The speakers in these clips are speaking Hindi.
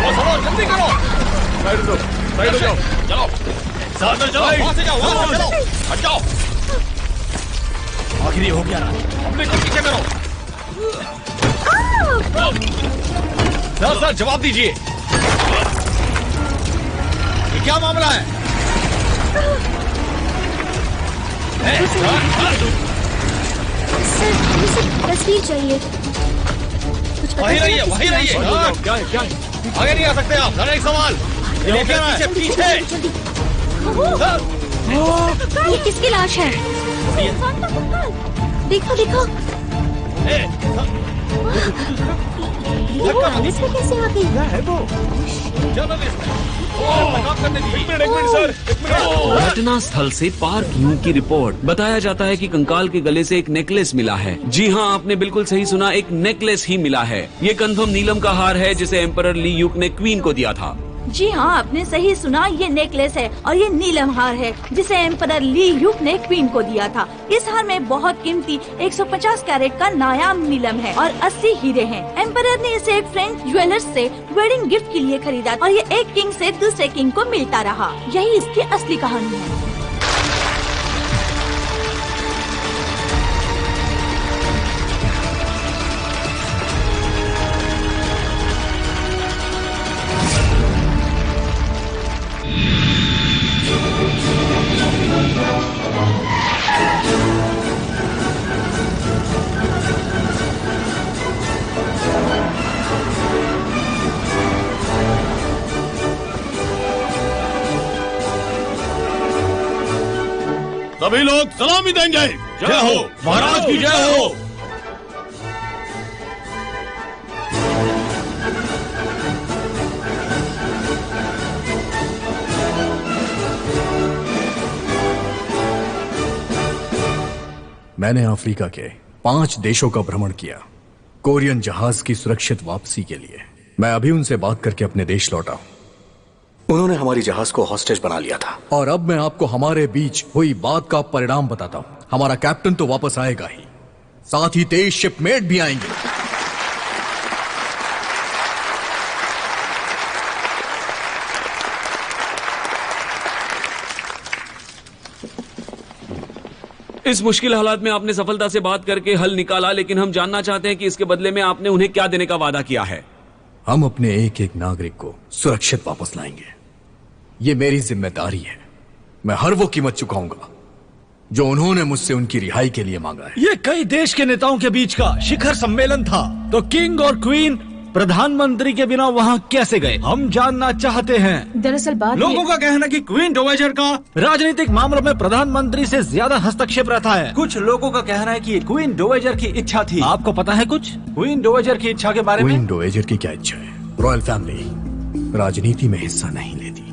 चलो जल्दी करो। साइड हो जाओ। चलो अंदर चलो, वहां से जाओ, वहां से चलो, हट जाओ। आखिरी हो गया ना, अपने को पीछे करो। सर जवाब दीजिए, ये क्या मामला है? सर मुझे तस्वीर चाहिए। वहीं रहिए, वहीं रहिए। क्या है? आगे नहीं आ सकते आप। जरा एक सवाल, ये क्या है? पीछे। ये किसकी लाश है? देखो देखो, इसमें कैसे आ गई? घटना स्थल से पार्क की रिपोर्ट। बताया जाता है कि कंकाल के गले से एक नेकलेस मिला है। जी हाँ, आपने बिल्कुल सही सुना, एक नेकलेस ही मिला है। ये कंफर्म नीलम का हार है जिसे एम्परर ली यूक ने क्वीन को दिया था। जी हाँ, आपने सही सुना, ये नेकलेस है और ये नीलम हार है जिसे एम्परर ली यूक ने क्वीन को दिया था। इस हार में बहुत कीमती 150 कैरेट का नायाब नीलम है और 80 हीरे हैं। एम्परर ने इसे एक फ्रेंच ज्वेलर्स से वेडिंग गिफ्ट के लिए खरीदा और ये एक किंग से दूसरे किंग को मिलता रहा। यही इसकी असली कहानी है। सभी लोग सलामी देंगे। जय हो महाराज की, जय हो। मैंने अफ्रीका के 5 देशों का भ्रमण किया कोरियन जहाज की सुरक्षित वापसी के लिए। मैं अभी उनसे बात करके अपने देश लौटा हूं। उन्होंने हमारी जहाज को हॉस्टेज बना लिया था और अब मैं आपको हमारे बीच हुई बात का परिणाम बताता हूं। हमारा कैप्टन तो वापस आएगा ही, साथ ही 23 शिपमेट भी आएंगे। इस मुश्किल हालात में आपने सफलता से बात करके हल निकाला, लेकिन हम जानना चाहते हैं कि इसके बदले में आपने उन्हें क्या देने का वादा किया है। हम अपने एक एक नागरिक को सुरक्षित वापस लाएंगे। ये मेरी जिम्मेदारी है। मैं हर वो कीमत चुकाऊंगा जो उन्होंने मुझसे उनकी रिहाई के लिए मांगा है। ये कई देश के नेताओं के बीच का शिखर सम्मेलन था, तो किंग और क्वीन प्रधानमंत्री के बिना वहाँ कैसे गए, हम जानना चाहते हैं। दरअसल बात लोगों का कहना है कि क्वीन डोवाइजर का राजनीतिक मामलों में प्रधानमंत्री से ज्यादा हस्तक्षेप रहता है। कुछ लोगों का कहना है कि क्वीन डोवाइजर की इच्छा थी। आपको पता है कुछ क्वीन डोवाइजर की इच्छा के बारे में? क्वीन डोवाइजर की क्या इच्छा है? रॉयल फैमिली राजनीति में हिस्सा नहीं लेती।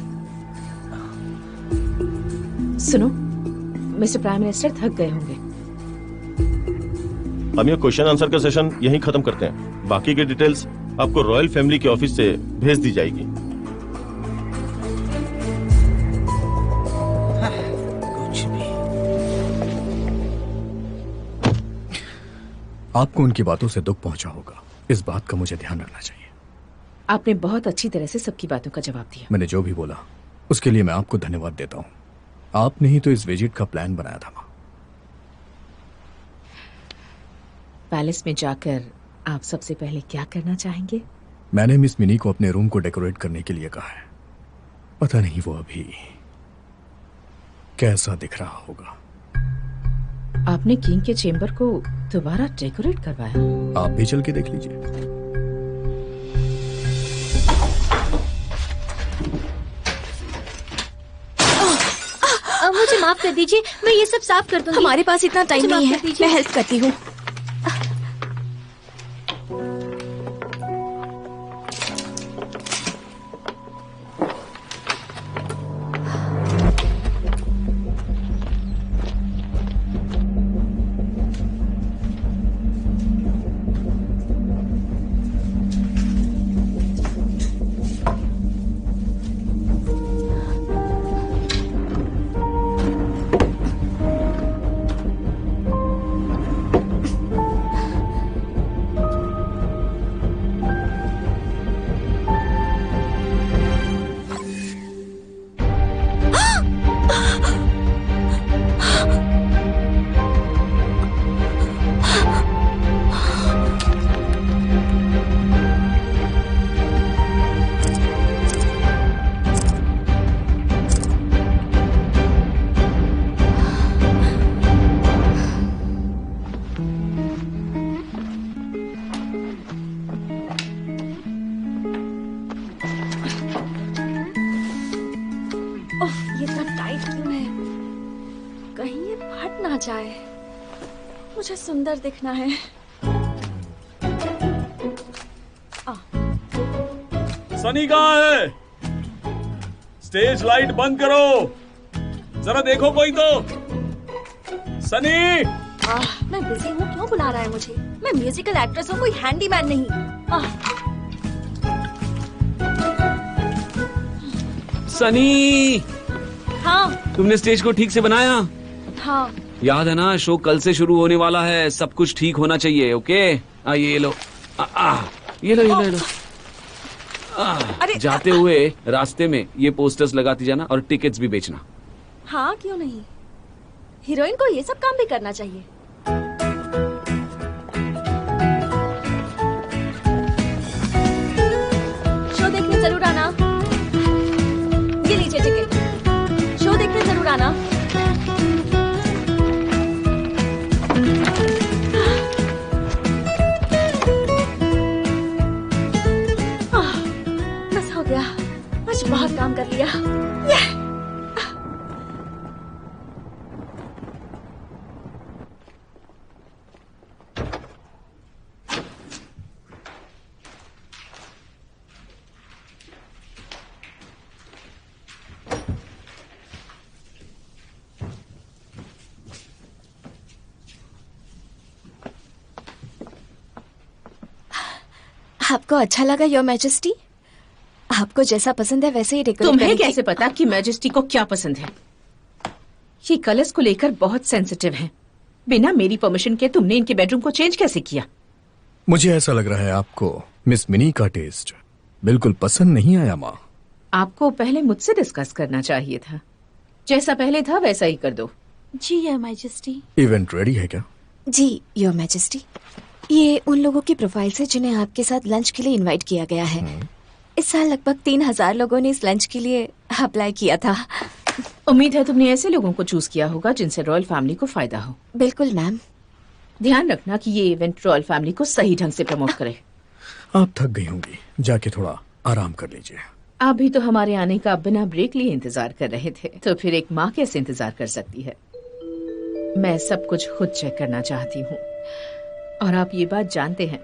सुनो मिस्टर प्राइम मिनिस्टर, थक गए होंगे। हम ये क्वेश्चन आंसर का सेशन यहीं खत्म करते हैं। बाकी की डिटेल्स आपको रॉयल फैमिली के ऑफिस से भेज दी जाएगी। कुछ भी। आपको उनकी बातों से दुख पहुंचा होगा, इस बात का मुझे ध्यान रखना चाहिए। आपने बहुत अच्छी तरह से सबकी बातों का जवाब दिया। मैंने जो भी बोला उसके लिए मैं आपको धन्यवाद देता हूं। आपने ही तो इस विजिट का प्लान बनाया था। पैलेस में जाकर आप सबसे पहले क्या करना चाहेंगे? मैंने मिस मिनी को अपने रूम को डेकोरेट करने के लिए कहा है। पता नहीं वो अभी कैसा दिख रहा होगा। आपने किंग के चेम्बर को दोबारा डेकोरेट करवाया? आप भी चल के देख लीजिए। मुझे माफ कर दीजिए, मैं ये सब साफ कर दूंगी। हमारे पास इतना टाइम नहीं है, मैं हेल्प करती हूँ। मुझे सुंदर दिखना है। सनी कहाँ है? स्टेज लाइट बंद करो, जरा देखो कोई तो। सनी! मैं बिजी हूँ, क्यों बुला रहा है मुझे? मैं म्यूजिकल एक्ट्रेस हूँ, कोई हैंडीमैन नहीं। सनी! हाँ तुमने स्टेज को ठीक से बनाया? हाँ। याद है ना, शो कल से शुरू होने वाला है, सब कुछ ठीक होना चाहिए। ओके? ये लो। ये लो। जाते हुए रास्ते में ये पोस्टर्स लगाती जाना और टिकट्स भी बेचना। हाँ क्यों नहीं, हीरोइन को ये सब काम भी करना चाहिए। शो देखने जरूर आना। ये लीजिए टिकट, शो देखने जरूर आना। बस हो गया, आज बहुत काम कर लिया। आपको अच्छा लगा योर मैजेस्टी? आपको जैसा पसंद है वैसे ही डेकोरेट तुम्हें करने की- कैसे पता कि मैजेस्टी को क्या पसंद है? ये कलर्स को लेकर बहुत सेंसिटिव है। बिना मेरी परमिशन के तुमने इनके बेडरूम को चेंज कैसे किया? मुझे ऐसा लग रहा है आपको मिस मिनी का टेस्ट बिल्कुल पसंद नहीं आया माँ। आपको पहले मुझसे डिस्कस करना चाहिए था। जैसा पहले था वैसा ही कर दो। जी योर मैजेस्टी। इवेंट रेडी है क्या? जी योर मैजेस्टी, ये उन लोगों की प्रोफाइल्स है जिन्हें आपके साथ लंच के लिए इनवाइट किया गया है। इस साल लगभग 3000 लोगों ने इस लंच के लिए अप्लाई किया था। उम्मीद है तुमने ऐसे लोगों को चूज किया होगा जिनसे रॉयल फैमिली को फायदा हो। बिल्कुल मैम। ध्यान रखना कि ये इवेंट रॉयल फैमिली को सही ढंग से प्रमोट करे। आप थक गई होंगी, जाके थोड़ा आराम कर लीजिए। आप भी तो हमारे आने का बिना ब्रेक लिए इंतजार कर रहे थे, तो फिर एक माँ कैसे इंतजार कर सकती है? मैं सब कुछ खुद चेक करना चाहती हूँ और आप ये बात जानते हैं।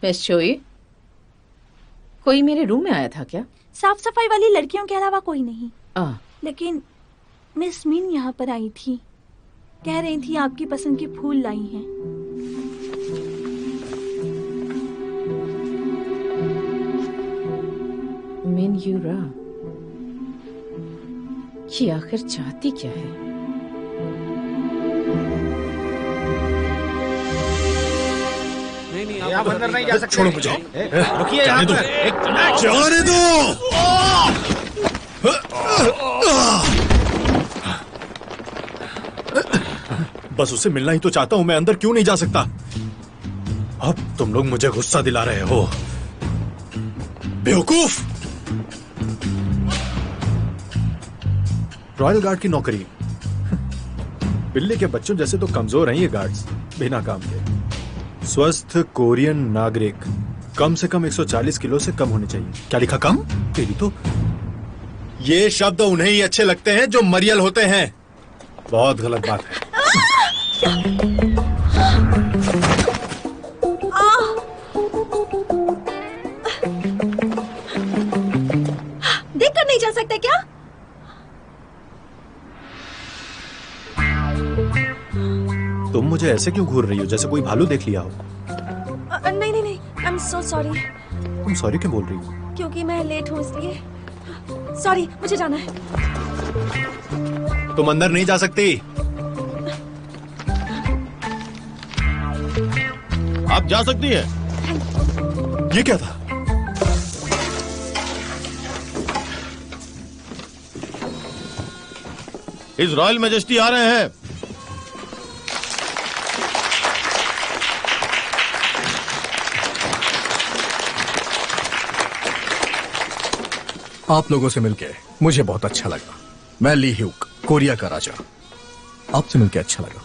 मिस चोई, कोई मेरे रूम में आया था क्या? साफ सफाई वाली लड़कियों के अलावा कोई नहीं। लेकिन मिस मीन यहाँ पर आई थी, कह रही थी आपकी पसंद के फूल लाई हैं। मिन यूरा, ये आखिर चाहती क्या है? नहीं, आप अंदर नहीं जा सकते। छोड़ो मुझे। रुकिए यहाँ पर। जाने दो। बस उससे मिलना ही तो चाहता हूं, मैं अंदर क्यों नहीं जा सकता? अब तुम लोग मुझे गुस्सा दिला रहे हो, बेवकूफ। रॉयल गार्ड की नौकरी, बिल्ली के बच्चों जैसे तो कमजोर हैं ये गार्ड्स, बिना काम के। स्वस्थ कोरियन नागरिक, कम से कम 140 किलो से कम होने चाहिए। क्या लिखा कम? तेरी तो। ये शब्द उन्हें ही अच्छे लगते हैं जो मरियल होते हैं। बहुत गलत बात है। देखकर नहीं जा सकते क्या? तुम मुझे ऐसे क्यों घूर रही हो, जैसे कोई भालू देख लिया हो? नहीं नहीं नहीं, आई एम सो सॉरी। तुम सॉरी क्यों बोल रही हो? क्योंकि मैं लेट हूँ इसलिए। सॉरी, मुझे जाना है। तुम अंदर नहीं जा सकती। आप जा सकती हैं। ये क्या था? हिज रॉयल मैजेस्टी आ रहे हैं। आप लोगों से मिलके मुझे बहुत अच्छा लगा। मैं ली ह्यूक, कोरिया का राजा। आपसे मिलकर अच्छा लगा।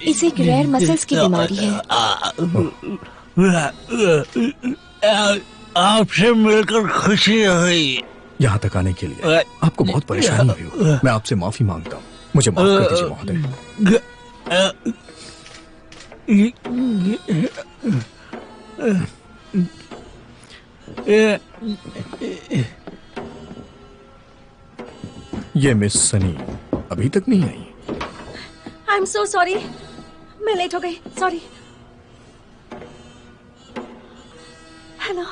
इसे एक रेयर मसल्स की बीमारी है। आपसे मिलकर खुशी हुई। यहाँ तक आने के लिए आपको बहुत परेशानी हुई हो। मैं आपसे माफी मांगता हूँ, मुझे माफ कर दीजिए महोदय। ये मिस सनी अभी तक नहीं आई। आई एम सो सॉरी, मैं लेट हो गई, सॉरी। Hello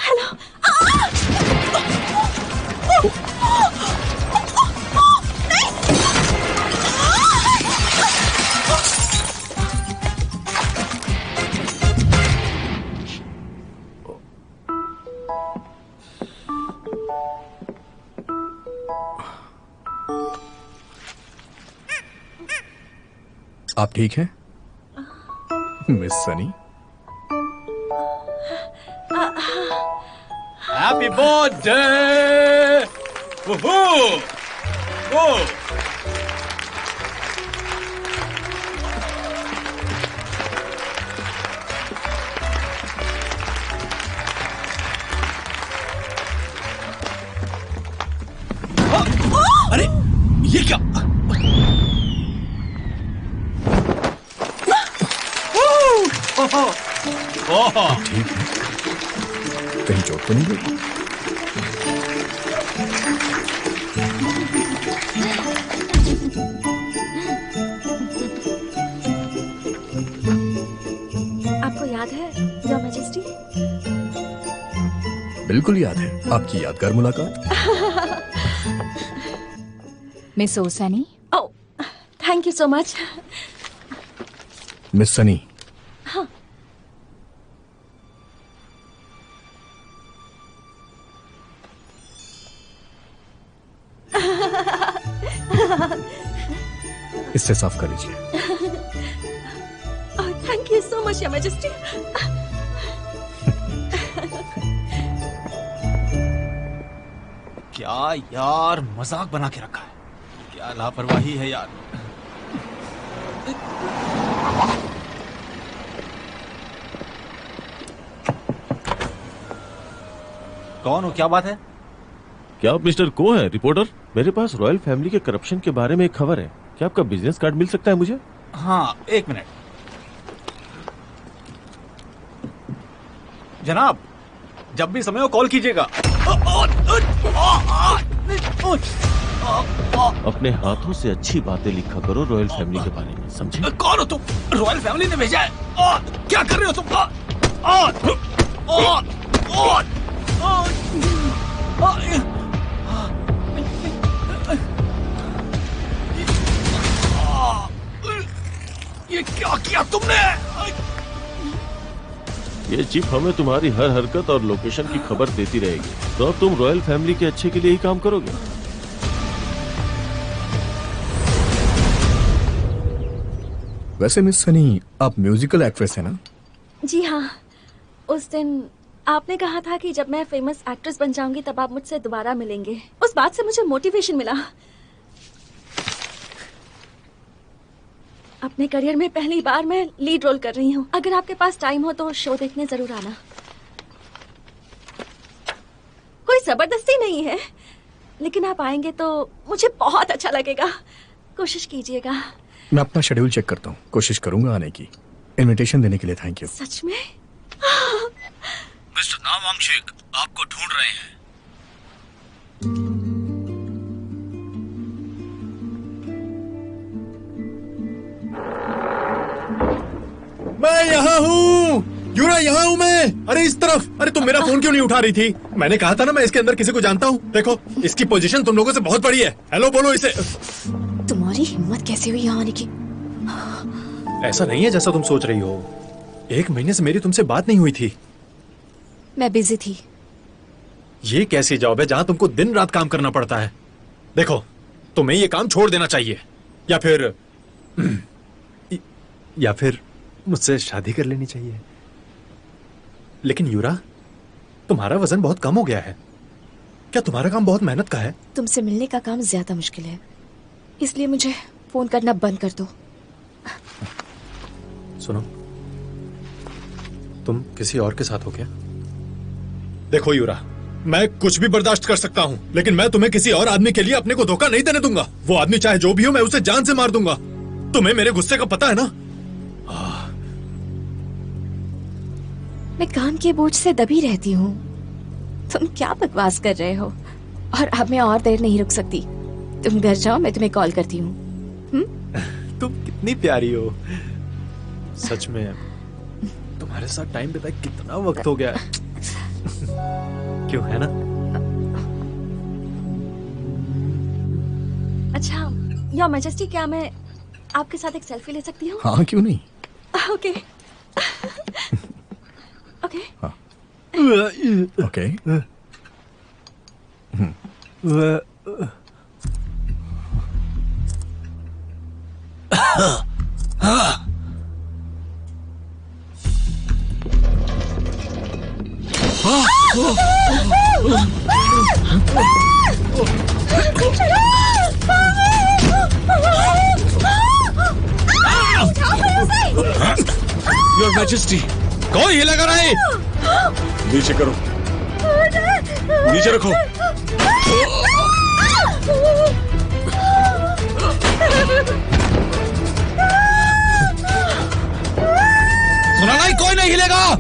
hello. आप ठीक हैं मिस सनी? Happy birthday. अरे ये क्या? ठीक है, कहीं चोट तो नहीं लगी? आपको याद है योर मैजेस्टी? बिल्कुल याद है, आपकी यादगार मुलाकात। मिस ओसानी। Oh, thank you so much. Miss Sunny, इससे साफ कर लीजिए। Thank you so much your majesty. क्या यार, मजाक बना के रखा है। क्या लापरवाही है यार। कौन हो, क्या बात है? क्या आप मिस्टर को हैं, रिपोर्टर? मेरे पास रॉयल फैमिली के करप्शन के बारे में एक खबर है। क्या आपका बिजनेस कार्ड मिल सकता है मुझे? हाँ, एक मिनट जनाब, जब भी समय हो कॉल कीजिएगा। अपने हाथों से अच्छी बातें लिखा करो रॉयल फैमिली के बारे में, समझे? कौन हो तुम? रॉयल फैमिली ने भेजा है। क्या कर रहे हो तुम? ये क्या किया तुमने? ये चिप हमें तुम्हारी हर हरकत और लोकेशन की खबर देती रहेगी। तो अब तुम रॉयल फैमिली के अच्छे के लिए ही काम करोगे। वैसे मिस सनी, आप म्यूजिकल एक्ट्रेस है ना? जी हाँ, उस दिन आपने कहा था कि जब मैं फेमस एक्ट्रेस बन जाऊंगी तब आप मुझसे दोबारा मिलेंगे। उस बात से मुझे मोटिवेशन मिला। अपने करियर में पहली बार मैं लीड रोल कर रही हूँ। अगर आपके पास टाइम हो तो शो देखने जरूर आना। कोई जबरदस्ती नहीं है, लेकिन आप आएंगे तो मुझे बहुत अच्छा लगेगा। कोशिश कीजिएगा। मैं अपना शेड्यूल चेक करता हूँ, कोशिश करूंगा आने की। इनविटेशन देने के लिए थैंक यू। सच में? मिस्टर नामवांशिक आपको ढूंढ रहे हैं। मैं यहाँ हूँ, यूरा यहाँ हूँ मैं। अरे इस तरफ। अरे तुम मेरा फोन क्यों नहीं उठा रही थी? मैंने कहा था ना मैं इसके अंदर किसी को जानता हूँ। देखो इसकी पोजीशन तुम लोगों से बहुत बड़ी है। हेलो बोलो इसे। तुम्हारी हिम्मत कैसे हुई यहाँ आने की? ऐसा नहीं है जैसा तुम सोच रही हो। 1 महीने से मेरी तुमसे बात नहीं हुई थी। मैं बिजी थी। ये कैसी जॉब है जहाँ तुमको दिन रात काम करना पड़ता है? देखो तुम्हें ये काम छोड़ देना चाहिए, या फिर मुझसे शादी कर लेनी चाहिए। लेकिन यूरा, तुम्हारा वजन बहुत कम हो गया है। क्या तुम्हारा काम बहुत मेहनत का है? तुमसे मिलने का काम ज्यादा मुश्किल है, इसलिए मुझे फोन करना बंद कर दो। सुनो, तुम किसी और के साथ हो क्या? देखो यूरा, मैं कुछ भी बर्दाश्त कर सकता हूं, लेकिन मैं तुम्हें किसी और आदमी के लिए अपने को धोखा नहीं देने दूंगा। वो आदमी चाहे जो भी हो, मैं उसे जान से मार दूंगा। तुम्हें मेरे गुस्से का पता है ना? मैं काम के बोझ से दबी रहती हूँ। तुम क्या बकवास कर रहे हो? और अब मैं और देर नहीं रुक सकती। तुम घर जाओ, मैं तुम्हें कॉल करती हूँ। तुम कितनी प्यारी हो, सच में। तुम्हारे साथ टाइम बिताए कितना वक्त हो गया है। क्यों, है ना? अच्छा योर मैजेस्टी, क्या मैं आपके साथ एक सेल्फी ले सकती हूँ? हाँ, क्यों नहीं? Okay okay okay. Your majesty, कोई हिलेगा नहीं। नीचे करो, नीचे रखो। सुना नहीं, कोई नहीं हिलेगा।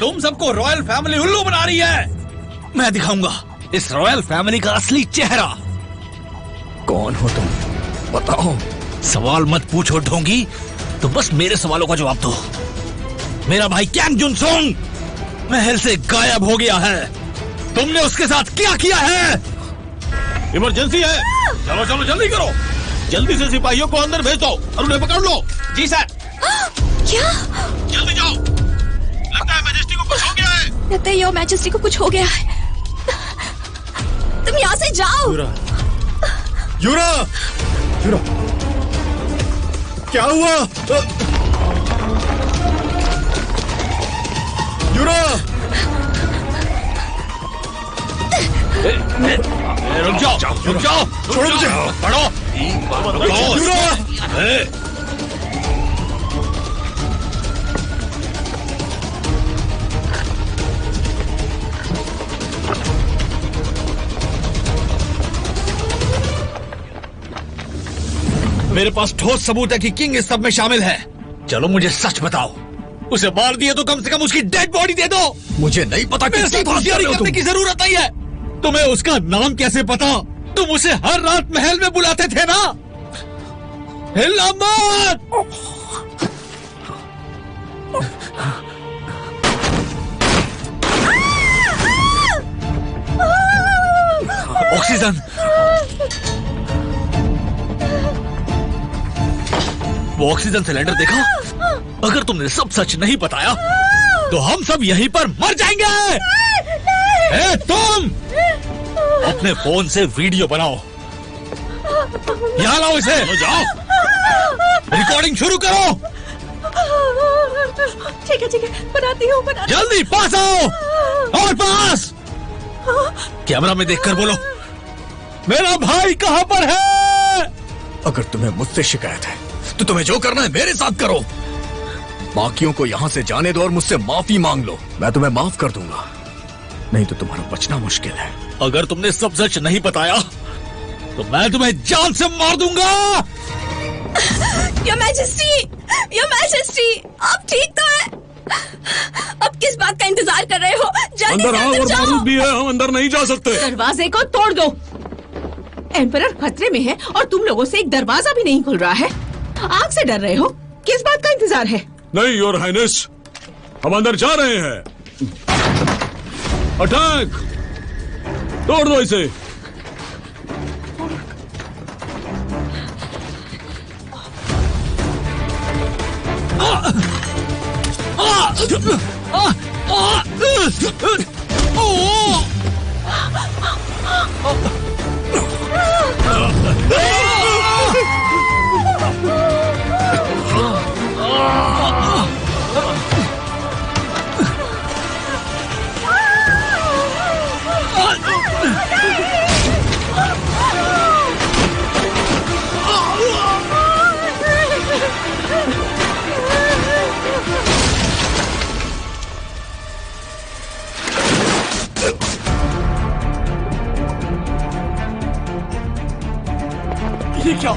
तुम सबको रॉयल फैमिली उल्लू बना रही है। मैं दिखाऊंगा इस रॉयल फैमिली का असली चेहरा। कौन हो तुम? बताओ। सवाल मत पूछो ढोंगी, तो बस मेरे सवालों का जवाब दो। मेरा भाई कैंग जुनसोंग महल से गायब हो गया है। तुमने उसके साथ क्या किया है? इमरजेंसी है, चलो चलो जल्दी करो। जल्दी से सिपाहियों को अंदर भेज दो और उन्हें पकड़ लो। जी सर। क्या? जल्दी जाओ, लगता है मैजेस्टी को कुछ हो गया है। लगता है योर मैजेस्टी को कुछ हो गया है। तुम यहाँ से जाओ। यूरा, यूरा, यूरा, क्या हुआ? यूरा, रुक जाओ, रुक जाओ, छोड़ो मुझे। पढ़ो। यूरा, मेरे पास ठोस सबूत है कि किंग इस सब में शामिल है। चलो मुझे सच बताओ, उसे मार दिए तो कम से कम उसकी डेड बॉडी दे दो। मुझे नहीं पता मेरे साथ होशियारी करने की जरूरत नहीं है। तुम्हें उसका नाम कैसे पता? तुम उसे हर रात महल में बुलाते थे ना। हिलना मत। ऑक्सीजन। वो ऑक्सीजन सिलेंडर देखा? अगर तुमने सब सच नहीं बताया तो हम सब यहीं पर मर जाएंगे। ए, तुम अपने फोन से वीडियो बनाओ, यहाँ लाओ इसे। जाओ, रिकॉर्डिंग शुरू करो। ठीक है बनाती हूँ। जल्दी पास आओ, और पास। कैमरा में देखकर बोलो, मेरा भाई कहाँ पर है? अगर तुम्हें मुझसे शिकायत है तो तुम्हें जो करना है मेरे साथ करो। बाकियों को यहाँ से जाने दो और मुझसे माफी मांग लो। मैं तुम्हें माफ कर दूंगा, नहीं तो तुम्हारा बचना मुश्किल है। अगर तुमने सब सच नहीं बताया तो मैं तुम्हें जान से मार दूंगा। योर मैजेस्टी, आप ठीक तो है? अब किस बात का इंतजार कर रहे हो? जल्दी अंदर आओ, और बारूद भी है, हम अंदर नहीं जा सकते। दरवाजे को तोड़ दो। एम्परर खतरे में है और तुम लोगों से एक दरवाजा भी नहीं खुल रहा है। आग से डर रहे हो? किस बात का इंतजार है? नहीं योर हाइनेस, हम अंदर जा रहे हैं। अटैक, तोड़ दो इसे। ये क्या?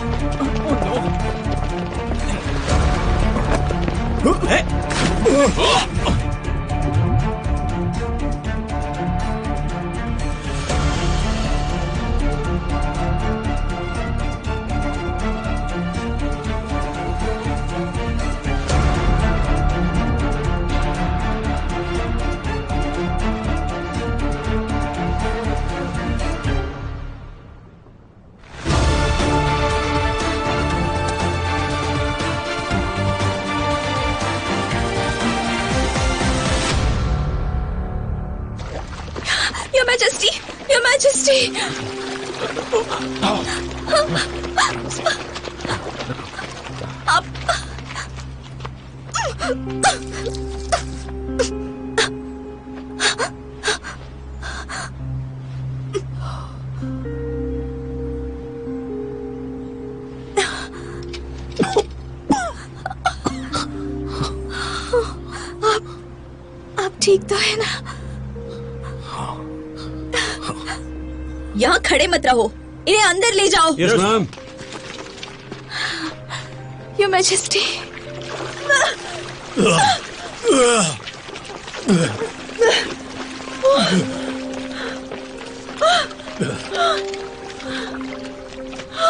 Your Majesty, Your Majesty. आप ठीक तो है ना? यहाँ खड़े मत रहो, इन्हें अंदर ले जाओ। Yes ma'am. Your majesty.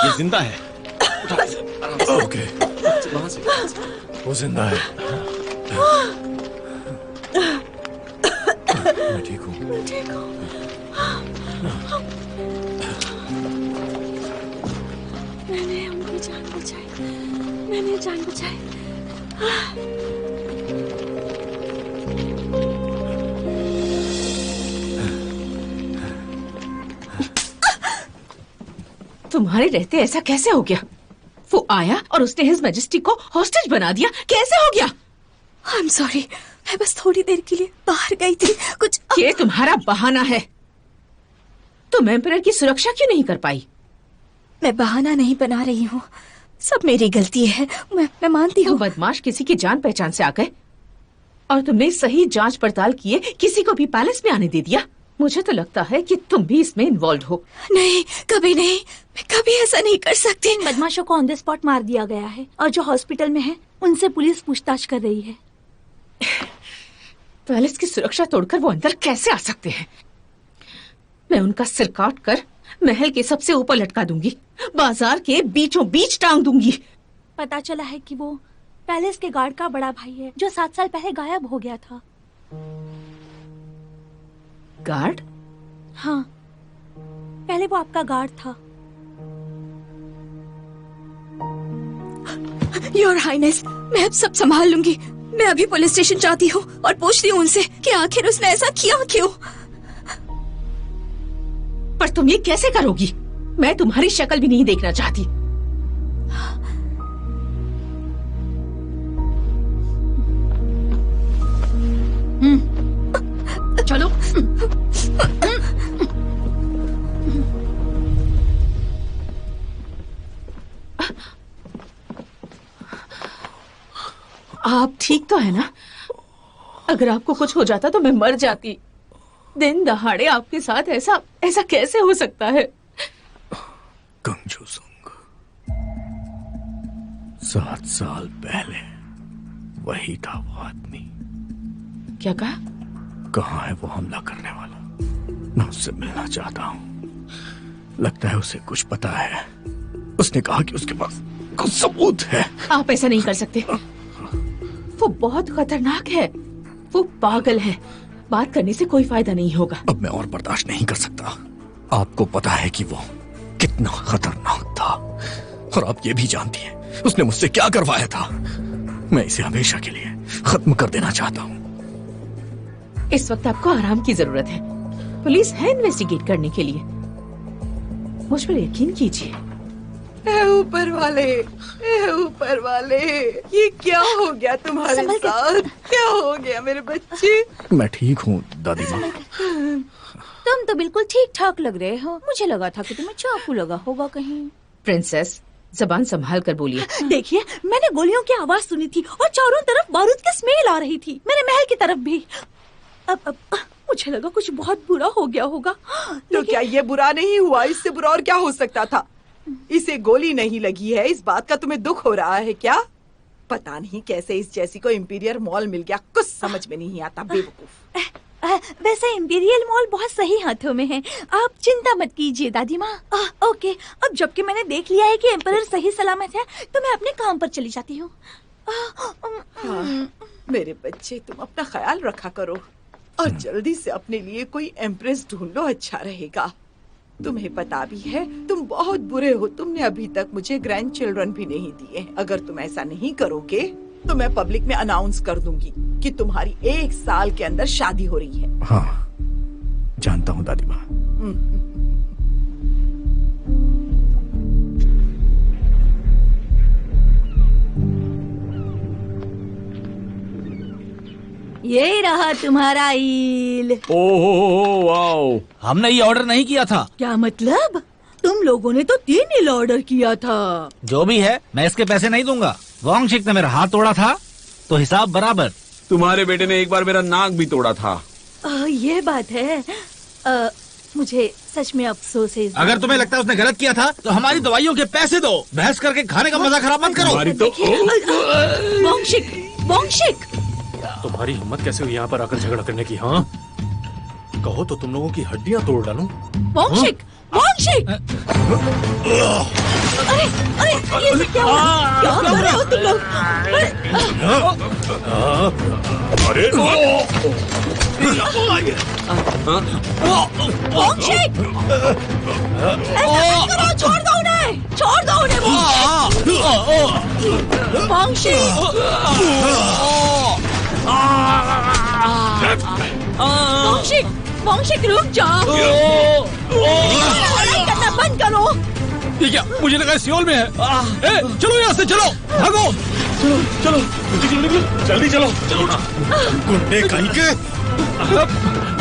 ये जिंदा है। ओके, वो जिंदा है। मैं ठीक हूँ। मैंने उनकी जान बचाई, मैंने जान बचाई। तुम्हारे रहते ऐसा कैसे हो गया? वो आया और उसने हिज मैजेस्टी को हॉस्टेज बना दिया। कैसे हो गया? आई एम सॉरी, मैं बस थोड़ी देर के लिए बाहर गई थी। कुछ ये तुम्हारा बहाना है। तुम एम्परर की सुरक्षा क्यों नहीं कर पाई? मैं बहाना नहीं बना रही हूँ, सब मेरी गलती है। मैं मानती हूँ। बदमाश किसी की जान पहचान से आ गए और तुमने सही जांच पड़ताल किए किसी को भी पैलेस में आने दे दिया। मुझे तो लगता है कि तुम भी इसमें इन्वॉल्व हो। नहीं, कभी नहीं, मैं कभी ऐसा नहीं कर सकती। बदमाशों को ऑन द स्पॉट मार दिया गया है और जो हॉस्पिटल में है उनसे पुलिस पूछताछ कर रही है। पैलेस की सुरक्षा तोड़कर वो अंदर कैसे आ सकते हैं? मैं उनका सिर काट कर महल के सबसे ऊपर लटका दूंगी, बाजार के बीचों बीच टांग दूंगी। पता चला है कि वो पैलेस के गार्ड का बड़ा भाई है जो 7 साल पहले गायब हो गया था। गार्ड? हाँ, पहले वो आपका गार्ड था। योर हाइनेस, मैं अब सब संभाल लूंगी। मैं अभी पुलिस स्टेशन जाती हूँ और पूछती हूँ उनसे कि आखिर उसने ऐसा किया क्यों। पर तुम ये कैसे करोगी? मैं तुम्हारी शक्ल भी नहीं देखना चाहती। चलो। आप ठीक तो है ना? अगर आपको कुछ हो जाता तो मैं मर जाती। दिन दहाड़े आपके साथ ऐसा कैसे हो सकता है? कंजू सुंग, 7 साल पहले वही था वो आदमी। क्या कहा? कहाँ है वो हमला करने वाला? मैं उससे मिलना चाहता हूँ। लगता है उसे कुछ पता है। उसने कहा कि उसके पास कुछ सबूत है। आप ऐसा नहीं कर सकते। वो बहुत खतरनाक है। वो पागल है। बात करने से कोई फायदा नहीं होगा। अब मैं और बर्दाश्त नहीं कर सकता। आपको पता है कि वो कितना खतरनाक था और आप ये भी जानती हैं उसने मुझसे क्या करवाया था। मैं इसे हमेशा के लिए खत्म कर देना चाहता हूँ। इस वक्त आपको आराम की जरूरत है। पुलिस है इन्वेस्टिगेट करने के लिए। मुझ पर यकीन कीजिए। ऊपर वाले, ये क्या हो गया तुम्हारे साथ? क्या हो गया मेरे बच्चे? मैं ठीक हूँ दादी माँ। तुम तो बिल्कुल ठीक ठाक लग रहे हो। मुझे लगा था कि तुम्हें चाकू लगा होगा कहीं। प्रिंसेस, जबान संभाल कर बोलिए। देखिए, मैंने गोलियों की आवाज सुनी थी और चारों तरफ बारूद की स्मेल आ रही थी। मेरे महल की तरफ भी। अब मुझे लगा कुछ बहुत बुरा हो गया होगा। तो क्या ये बुरा नहीं हुआ? इससे बुरा और क्या हो सकता था? इसे गोली नहीं लगी है, इस बात का तुम्हें दुख हो रहा है क्या? पता नहीं कैसे इस जैसी को इंपीरियल मॉल मिल गया, कुछ समझ में नहीं आता, बेवकूफ। वैसे इंपीरियल मॉल बहुत सही हाथों में है, आप चिंता मत कीजिए दादी माँ। ओके, अब जबकि मैंने देख लिया है कि एम्परर सही सलामत है, तो मैं अपने काम पर चली जाती हूँ। मेरे बच्चे, तुम अपना ख्याल रखा करो और जल्दी से अपने लिए कोई एम्प्रेस ढूंढ लो, अच्छा रहेगा। तुम्हें पता भी है तुम बहुत बुरे हो, तुमने अभी तक मुझे ग्रैंड चिल्ड्रन भी नहीं दिए। अगर तुम ऐसा नहीं करोगे तो मैं पब्लिक में अनाउंस कर दूंगी कि तुम्हारी 1 साल के अंदर शादी हो रही है। हाँ, जानता हूँ दादी माँ। ये रहा तुम्हारा ईल। ओहो वाओ, हमने ये ऑर्डर नहीं किया था। क्या मतलब? तुम लोगों ने तो 3 ईल ऑर्डर किया था। जो भी है, मैं इसके पैसे नहीं दूंगा। वांगशिक ने मेरा हाथ तोड़ा था तो हिसाब बराबर। तुम्हारे बेटे ने एक बार मेरा नाक भी तोड़ा था। ये बात है। मुझे सच में अफसोस है। अगर तुम्हें लगता है उसने गलत किया था तो हमारी दवाइयों के पैसे दो। बहस करके खाने का मजा खराब मत करो। हमारी तो वांगशिक, तुम्हारी हिम्मत कैसे हुई यहाँ पर आकर झगड़ा करने की? हाँ, कहो तो तुम लोगों की हड्डियाँ तोड़ डालूं। वांगशिक, वांगशिक! अरे अरे, ये सब क्या हुआ? क्या कर रहे हो तुम लोग? अरे वांगशिक! ऐसा मत करो, छोड़ दो उन्हें, छोड़ दो उन्हें। वांगशिक! वांगशिक, वांगशिक रुक जाओ। लड़ाई करना बंद करो। ये क्या? मुझे लगा सियोल में है। चलो यहाँ से, चलो, भागो। चलो चलो, निकलो निकलो, जल्दी चलो। चलो ना, गुंडे कहीं के।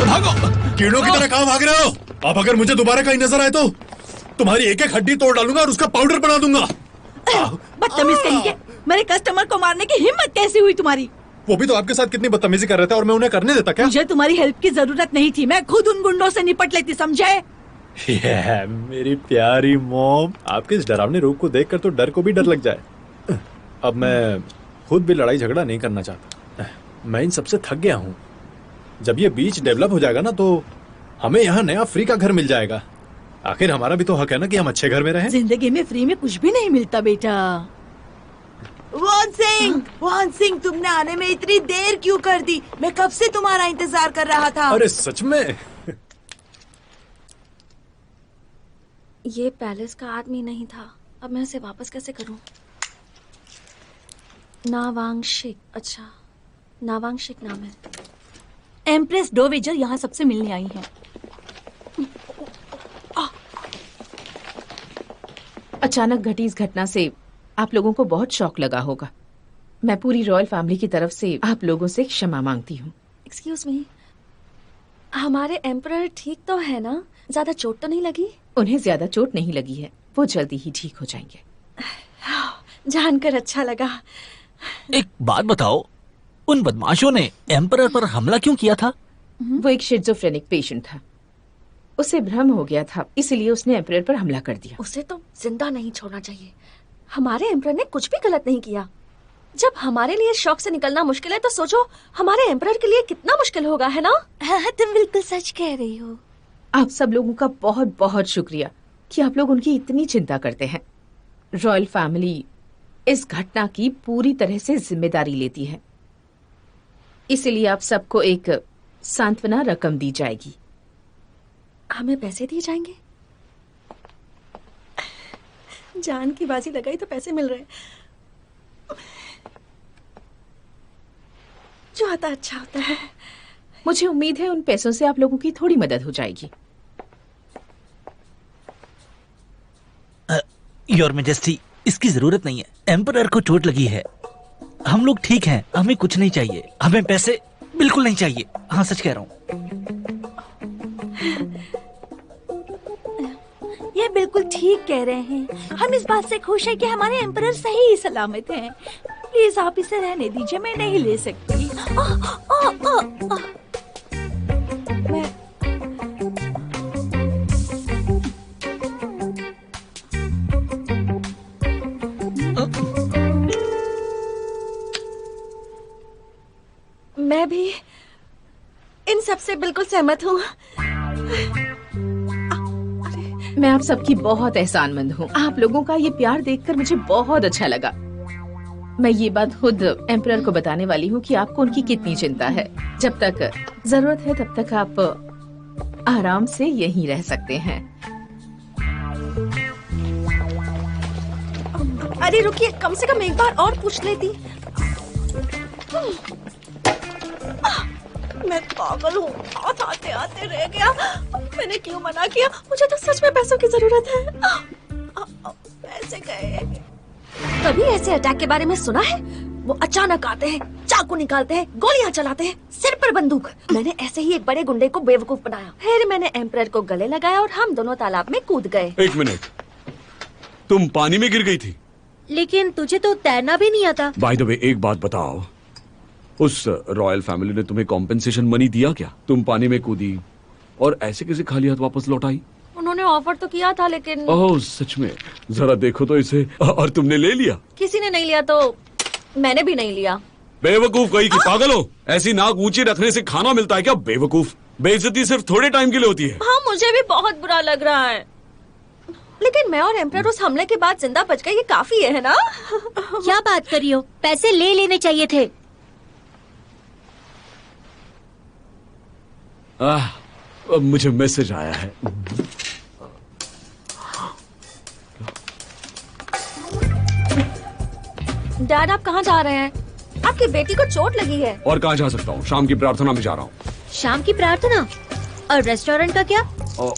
भागो। कीड़ों की तरह कहाँ भाग रहे हो? अब अगर मुझे दोबारा कहीं नजर आए तो तुम्हारी एक एक हड्डी तोड़ डालूंगा और उसका पाउडर बना दूंगा। बदतमीज कहीं के, मेरे कस्टमर को मारने की हिम्मत कैसी हुई तुम्हारी? वो भी तो आपके साथ कितनी बदतमीजी कर रहे थे और मैं उन्हें करने देता क्या? मुझे तुम्हारी हेल्प की जरूरत नहीं थी, मैं खुद उन गुंडों से निपट लेती, समझे? मेरी प्यारी मॉम, आपके इस डरावने रूप को देखकर तो डर को भी डर लग जाए। अब मैं खुद भी लड़ाई झगड़ा नहीं करना चाहता। मैं इन सबसे थक गया हूँ। जब ये बीच डेवलप हो जाएगा ना तो हमें यहाँ नया फ्री का घर मिल जाएगा। आखिर हमारा भी तो हक है ना कि हम अच्छे घर में रहें। जिंदगी में फ्री में कुछ भी नहीं मिलता बेटा। वान सिंह, तुमने आने में इतनी देर क्यों कर दी? मैं कब से तुम्हारा इंतजार कर रहा था। अरे सच में? ये पैलेस का आदमी नहीं था, अब मैं इसे वापस कैसे करूं? नावांगशिक, अच्छा नावांगशिक नाम है। एम्प्रेस डोवेजर यहाँ सबसे मिलने आई है। अचानक घटी इस घटना से आप लोगों को बहुत शौक लगा होगा। मैं पूरी रॉयल फैमिली की तरफ से आप लोगों से क्षमा मांगती हूँ। एक्सक्यूज मी, हमारे एम्परर ठीक तो है ना? ज्यादा चोट तो नहीं लगी? उन्हें ज्यादा चोट नहीं लगी है, वो जल्दी ही ठीक हो जाएंगे। जानकर अच्छा लगा। एक बात बताओ, उन बदमाशों ने एम्परर पर हमला क्यों किया था? वो एक शिज़ोफ्रेनिक पेशेंट था, उसे भ्रम हो गया था, इसलिए उसने एम्परर पर हमला कर दिया। उसे तो जिंदा नहीं छोड़ना चाहिए। हमारे एम्परर ने कुछ भी गलत नहीं किया। जब हमारे लिए शौक से निकलना मुश्किल है तो सोचो हमारे एम्परर के लिए कितना मुश्किल होगा, है ना? हाँ, तुम बिल्कुल सच कह रही हो। आप सब लोगों का बहुत बहुत शुक्रिया कि आप लोग उनकी इतनी चिंता करते हैं। रॉयल फैमिली इस घटना की पूरी तरह से जिम्मेदारी लेती है, इसलिए आप सबको एक सांत्वना रकम दी जाएगी। हमें पैसे दिए जाएंगे? जान की बाजी लगाई तो पैसे मिल रहे हैं। जो आता अच्छा होता है। मुझे उम्मीद है उन पैसों से आप लोगों की थोड़ी मदद हो जाएगी। योर मैजेस्टी, इसकी जरूरत नहीं है। एम्परर को चोट लगी है, हम लोग ठीक हैं, हमें कुछ नहीं चाहिए, हमें पैसे बिल्कुल नहीं चाहिए। हाँ, सच कह रहा हूँ। ये बिल्कुल ठीक कह रहे हैं। हम इस बात से खुश हैं कि हमारे एम्परर सही सलामत हैं। प्लीज आप इसे रहने दीजिए, मैं नहीं ले सकती। से बिल्कुल सहमत हूँ। मैं आप सबकी बहुत एहसानमंद हूँ। आप लोगों का ये प्यार देखकर मुझे बहुत अच्छा लगा। मैं ये बात खुद एम्परर को बताने वाली हूँ कि आपको उनकी कितनी चिंता है। जब तक जरूरत है तब तक आप आराम से यहीं रह सकते हैं। अरे रुकिए, कम से कम एक बार और पूछ लेती। मैं पागल हूँ, हाथ आते आते रह गया। मैंने क्यों मना किया? मुझे तो सच में पैसों की जरूरत है। पैसे गए। कभी ऐसे अटैक के बारे में सुना है? वो अचानक आते हैं, चाकू निकालते हैं, गोलियां चलाते हैं, सिर पर बंदूक। मैंने ऐसे ही एक बड़े गुंडे को बेवकूफ बनाया। फिर मैंने एम्परर को गले लगाया और हम दोनों तालाब में कूद गए। एक मिनट, तुम पानी में गिर गई थी? लेकिन तुझे तो तैरना भी नहीं आता। बाय द वे, एक बात बताओ, उस रॉयल फैमिली ने तुम्हें कॉम्पेंसेशन मनी दिया क्या? तुम पानी में कूदी और ऐसे कैसे खाली हाथ वापस लौट आई? उन्होंने ऑफर तो किया था, लेकिन ओह सच में? जरा देखो तो इसे। और तुमने ले लिया? किसी ने नहीं लिया तो मैंने भी नहीं लिया। बेवकूफ कहीं की, पागल हो? ऐसी नाक ऊंची रखने से खाना मिलता है क्या? बेवकूफ। बेइज्जती सिर्फ थोड़े टाइम के लिए होती है। हाँ, मुझे भी बहुत बुरा लग रहा है, लेकिन मैं और एम्परर उस हमले के बाद जिंदा बच गए, ये काफी है ना? क्या बात कर रही हो? पैसे ले लेने चाहिए थे। अब मुझे मैसेज आया है। डैड, आप कहाँ जा रहे हैं? आपकी बेटी को चोट लगी है। और कहाँ जा सकता हूँ? शाम की प्रार्थना में जा रहा हूँ। शाम की प्रार्थना? और रेस्टोरेंट का क्या?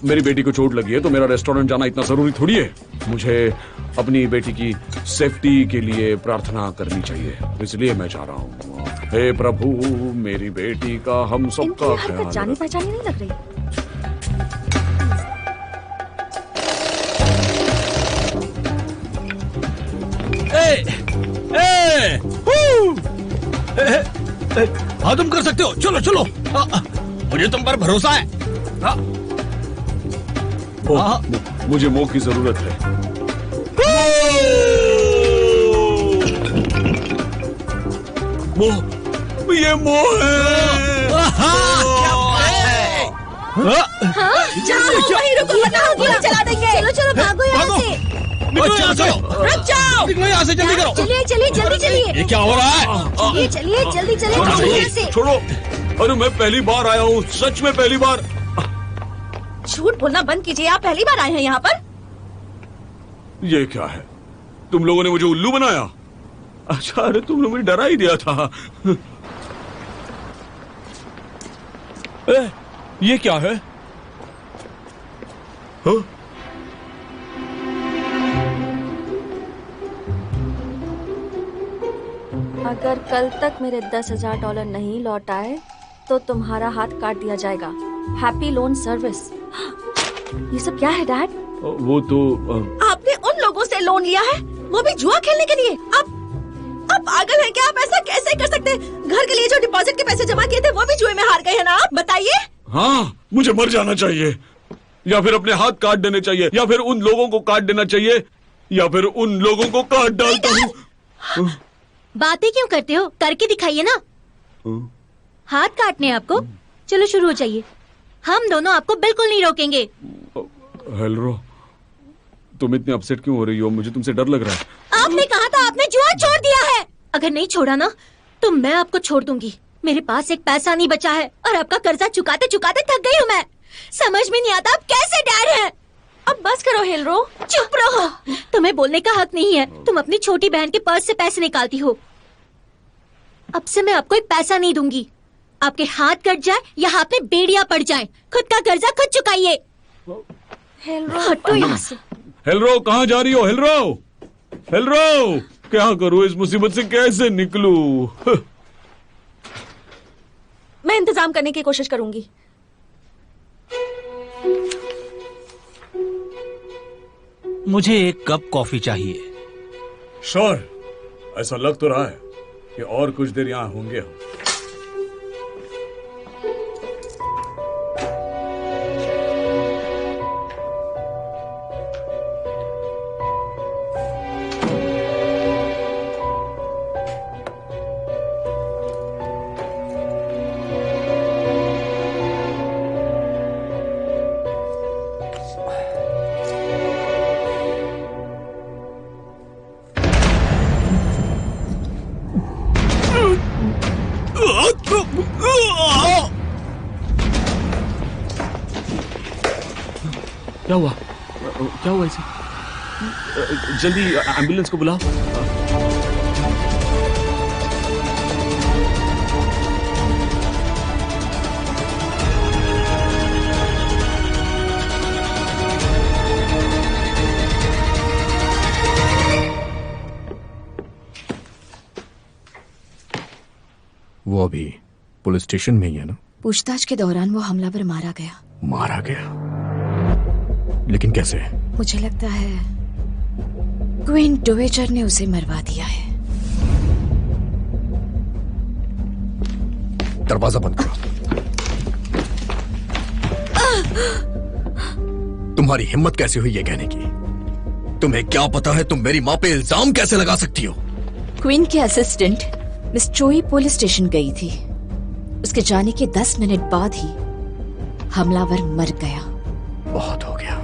मेरी बेटी को चोट लगी है तो मेरा रेस्टोरेंट जाना इतना जरूरी थोड़ी है। मुझे अपनी बेटी की सेफ्टी के लिए प्रार्थना करनी चाहिए, इसलिए मैं जा रहा हूँ। हे प्रभु, मेरी बेटी का हम सबका ख्याल जानी पहचानी नहीं लग रही। हाँ, तुम कर सकते हो। चलो चलो, मुझे तुम पर भरोसा है। मुझे मोह की जरूरत है। मोह, ये मोह है। चला देंगे। चलो चलो, भागो यहाँ से। चलो चलो, रुक जाओ। निकलो यहाँ से, जल्दी करो। चलिए चलिए, जल्दी चलिए। ये क्या हो रहा है? चलिए चलिए, जल्दी चलिए यहाँ से। छोड़ो। अरे मैं पहली बार आया हूँ, सच में पहली बार। झूठ बोलना बंद कीजिए, आप पहली बार आए हैं यहाँ पर। ये क्या है? तुम लोगों ने मुझे उल्लू बनाया? अच्छा, अरे तुमने मुझे डरा ही दिया था। ये क्या है? हाँ? अगर कल तक मेरे $10,000 नहीं लौट आए तो तुम्हारा हाथ काट दिया जाएगा। Happy loan service. ये सब क्या है डैड? वो तो आपने उन लोगों से लोन लिया है, वो भी जुआ खेलने के लिए? आप पागल हैं क्या? आप ऐसा कैसे कर सकते हैं? घर के लिए जो डिपॉजिट के पैसे जमा किए थे वो भी जुए में हार गए हैं ना आप? बताइए। हाँ, मुझे मर जाना चाहिए, या फिर अपने हाथ काट देने चाहिए, या फिर उन लोगों को काट देना चाहिए, या फिर उन लोगों को काट डालता हूँ। बातें क्यों करते हो? करके दिखाइए ना। हाथ काटने आपको? चलो शुरू हो जाइए, हम दोनों आपको बिल्कुल नहीं रोकेंगे। हेलरो, तुम इतने अपसेट क्यों हो रही हो? मुझे तुमसे डर लग रहा है। आपने कहा था आपने जुआ छोड़ दिया है। अगर नहीं छोड़ा ना तो मैं आपको छोड़ दूंगी। मेरे पास एक पैसा नहीं बचा है और आपका कर्जा चुकाते चुकाते थक गई हूँ मैं। समझ में नहीं आता आप कैसे डैड हैं। अब बस करो हेलरो। चुप रहो, तुम्हें बोलने का हक नहीं है। तुम अपनी छोटी बहन के पर्स से पैसे निकालती हो। अब से मैं आपको एक पैसा नहीं दूंगी। आपके हाथ कट जाए या हाथ में बेड़ियां पड़ जाए, खुद का कर्जा खुद चुकाइए। हटो यहाँ से। हेलरो, कहाँ जा रही हो? हेलरो, हेलरो, क्या करूँ? इस मुसीबत से कैसे निकलूं? मैं इंतजाम करने की कोशिश करूंगी। मुझे एक कप कॉफी चाहिए। श्योर, ऐसा लग तो रहा है कि और कुछ देर यहाँ होंगे हम। क्या हुआ? क्या हुआ इसे? जल्दी एम्बुलेंस को बुलाओ। वो अभी पुलिस स्टेशन में ही है ना? पूछताछ के दौरान वो हमलावर मारा गया। मारा गया? लेकिन कैसे? मुझे लगता है क्वीन डोवेचर ने उसे मरवा दिया है। दरवाजा बंद करो। तुम्हारी हिम्मत कैसे हुई ये कहने की? तुम्हें क्या पता है तुम मेरी माँ पे इल्जाम कैसे लगा सकती हो? क्वीन के असिस्टेंट मिस चोई पुलिस स्टेशन गई थी। उसके जाने के 10 मिनट बाद ही हमलावर मर गया। बहुत हो गया।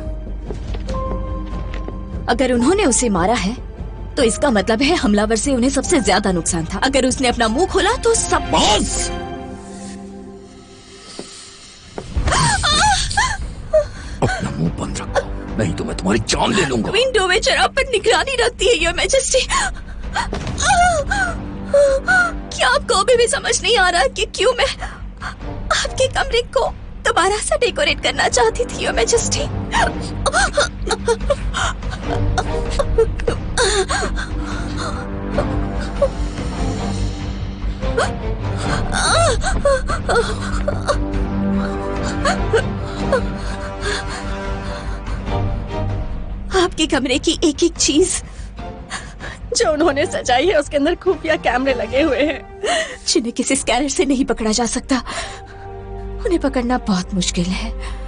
अगर उन्होंने उसे मारा है तो इसका मतलब है हमलावर से उन्हें सबसे ज्यादा नुकसान था। अगर उसने अपना मुंह खोला तो सब बस! अपना मुंह बंद रखो, नहीं तो मैं तुम्हारी जान ले लूंगा। क्वीन डोवेचर आप पर निगरानी रखती है, योर मैजेस्टी। क्या आपको अभी भी समझ नहीं आ रहा कि क्यों मैं आपके कमरे को दोबारा से डेकोरेट करना चाहती थी, योर मैजेस्टी? आपके कमरे की एक एक चीज जो उन्होंने सजाई है उसके अंदर खुफिया कैमरे लगे हुए हैं जिन्हें किसी स्कैनर से नहीं पकड़ा जा सकता। उन्हें पकड़ना बहुत मुश्किल है।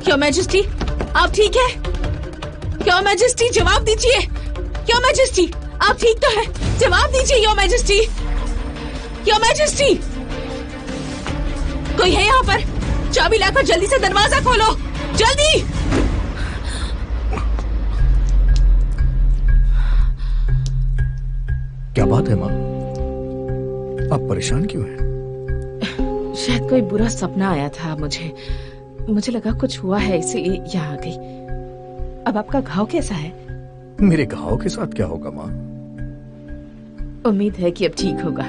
योर मैजेस्टी, आप ठीक है? योर मैजेस्टी जवाब दीजिए। योर मैजेस्टी, आप ठीक तो है? जवाब दीजिए योर मैजेस्टी। योर मैजेस्टी, कोई है यहाँ पर? चाबी लाकर जल्दी से दरवाजा खोलो, जल्दी। क्या बात है माँ? आप परेशान क्यों हैं? शायद कोई बुरा सपना आया था मुझे लगा कुछ हुआ है इसलिए यहाँ आ गई। अब आपका घाव कैसा है? मेरे घाव के साथ क्या होगा माँ? उम्मीद है कि अब ठीक होगा।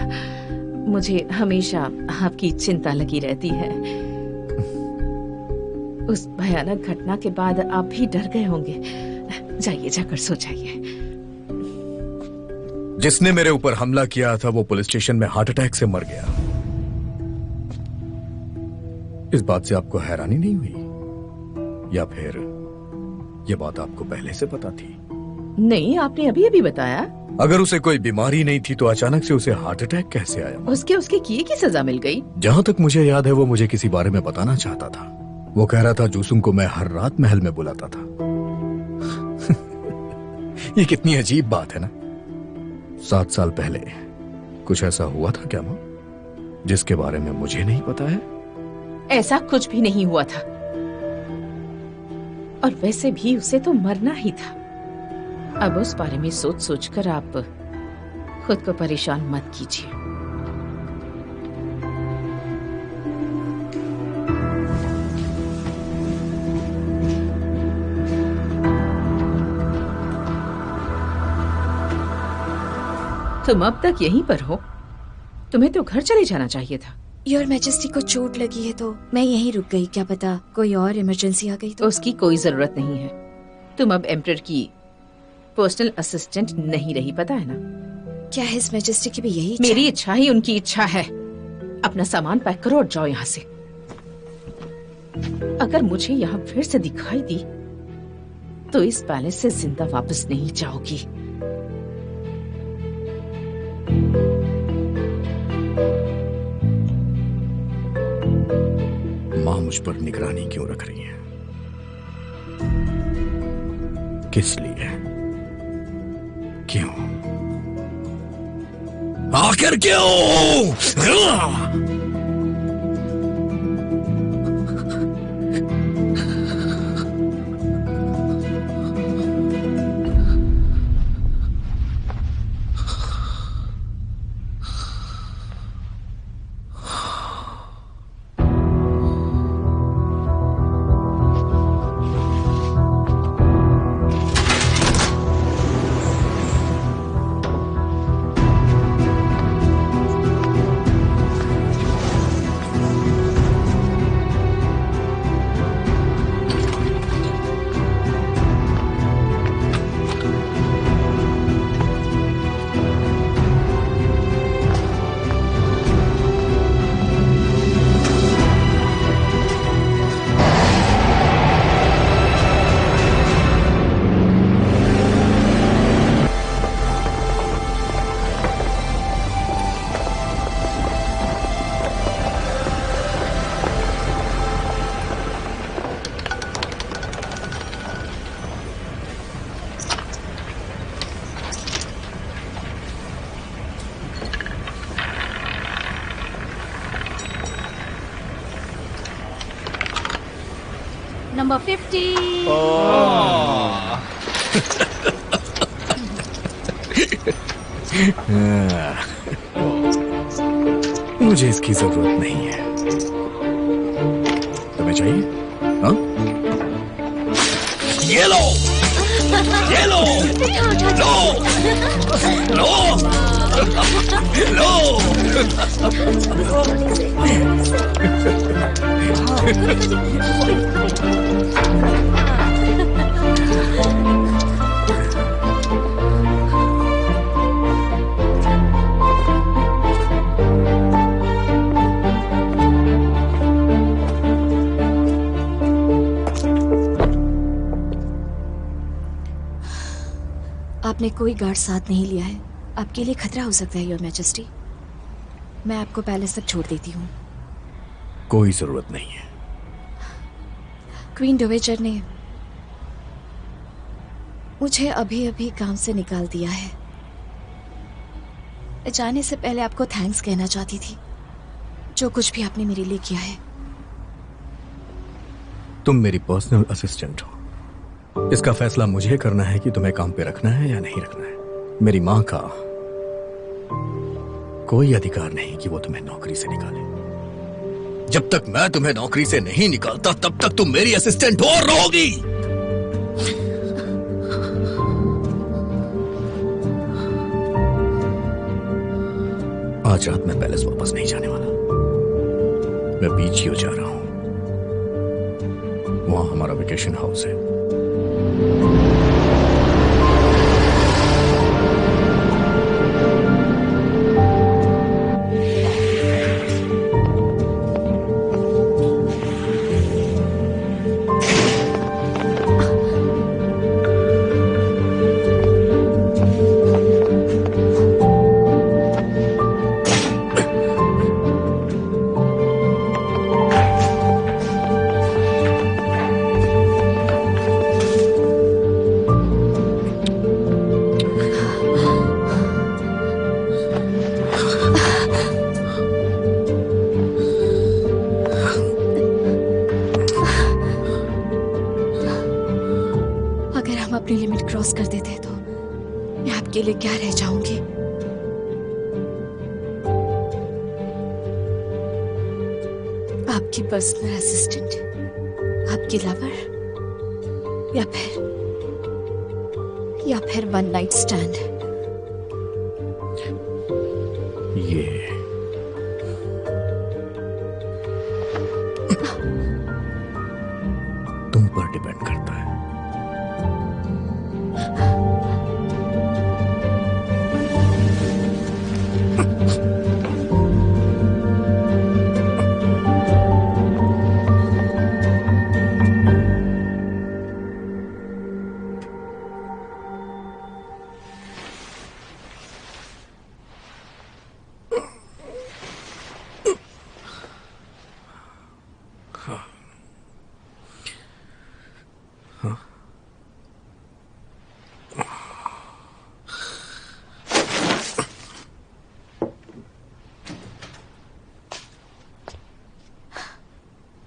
मुझे हमेशा आपकी चिंता लगी रहती है। उस भयानक घटना के बाद आप भी डर गए होंगे। जाइए, जाकर सो जाइए। जिसने मेरे ऊपर हमला किया था वो पुलिस स्टेशन में हार्ट अटैक से मर गया। इस बात से आपको हैरानी नहीं हुई? या फिर ये बात आपको पहले से पता थी? नहीं, आपने अभी अभी बताया। अगर उसे कोई बीमारी नहीं थी तो अचानक से उसे हार्ट अटैक कैसे आया? उसके किए की सजा मिल गई। जहां तक मुझे याद है वो मुझे किसी बारे में बताना चाहता था। वो कह रहा था जूसुंग को मैं हर रात महल में बुलाता था। ये कितनी अजीब बात है ना? 7 साल पहले कुछ ऐसा हुआ था क्या माँ? जिसके बारे में मुझे नहीं पता है? ऐसा कुछ भी नहीं हुआ था, और वैसे भी उसे तो मरना ही था। अब उस बारे में सोच सोचकर आप खुद को परेशान मत कीजिए। तुम अब तक यहीं पर हो? तुम्हें तो घर चले जाना चाहिए था। योर मैजेस्टी को चोट लगी है तो मैं यहीं रुक गई। क्या पता कोई और इमरजेंसी आ गई तो। उसकी कोई जरूरत नहीं है। तुम अब एम्परर की पर्सनल असिस्टेंट नहीं रही, पता है ना? क्या हिज मैजेस्टी की भी यही इच्छा? मेरी इच्छा ही उनकी इच्छा है। अपना सामान पैक करो और जाओ यहाँ से। अगर मुझे यहाँ फिर से दिखाई दी तो इस पैलेस से जिंदा वापस नहीं जाओगी। माँ मुझ पर निगरानी क्यों रख रही है? किस लिए? क्यों? आखिर क्यों? Number 50. मुझे इसकी जरूरत नहीं है। तुम्हें चाहिए? हाँ? ये लो, ये लो, लो, लो, आपने कोई गार्ड साथ नहीं लिया है। आपके लिए खतरा हो सकता है योर मैजेस्टी। मैं आपको पैलेस तक छोड़ देती हूँ। कोई जरूरत नहीं है। क्वीन डोवेजर ने मुझे अभी अभी काम से निकाल दिया है। जाने से पहले आपको थैंक्स कहना चाहती थी, जो कुछ भी आपने मेरे लिए किया है। तुम मेरी पर्सनल असिस्टेंट हो। इसका फैसला मुझे करना है कि तुम्हें काम पे रखना है या नहीं रखना है। मेरी मां का कोई अधिकार नहीं कि वो तुम्हें नौकरी से निकाले। जब तक मैं तुम्हें नौकरी से नहीं निकालता तब तक तुम मेरी असिस्टेंट और रहोगी। आज रात मैं पैलेस वापस नहीं जाने वाला। मैं बीच ही जा रहा हूं। वहां हमारा वेकेशन हाउस है। अपनी लिमिट क्रॉस कर देते तो मैं आपके लिए क्या रह जाऊंगी। आपकी पर्सनल असिस्टेंट, आपकी लवर, या फिर वन नाइट स्टैंड। ये तुम पर डिपेंड करता है।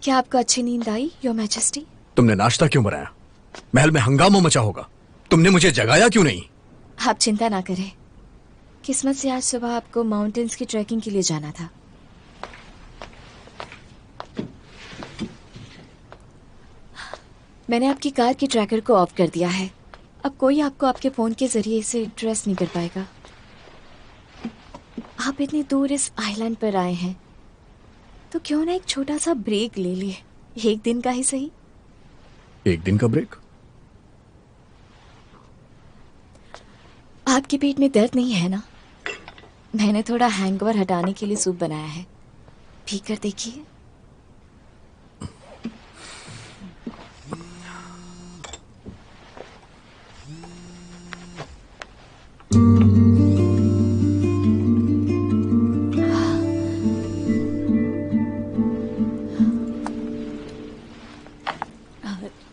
क्या आपको अच्छी नींद आई, योर मैजेस्टी? तुमने नाश्ता क्यों बनाया? महल में हंगामा मचा होगा। तुमने मुझे जगाया क्यों नहीं? आप चिंता ना करें, किस्मत से आज सुबह आपको माउंटेन्स की ट्रैकिंग के लिए जाना था। मैंने आपकी कार की ट्रैकर को ऑफ कर दिया है। अब कोई आपको आपके फोन के जरिए इसे ट्रेस नहीं कर पाएगा। आप इतनी दूर इस आइलैंड पर आए हैं तो क्यों ना एक छोटा सा ब्रेक ले लिए, एक दिन का ही सही। एक दिन का ब्रेक? आपके पेट में दर्द नहीं है ना? मैंने थोड़ा हैंगओवर हटाने के लिए सूप बनाया है, पीकर देखिए।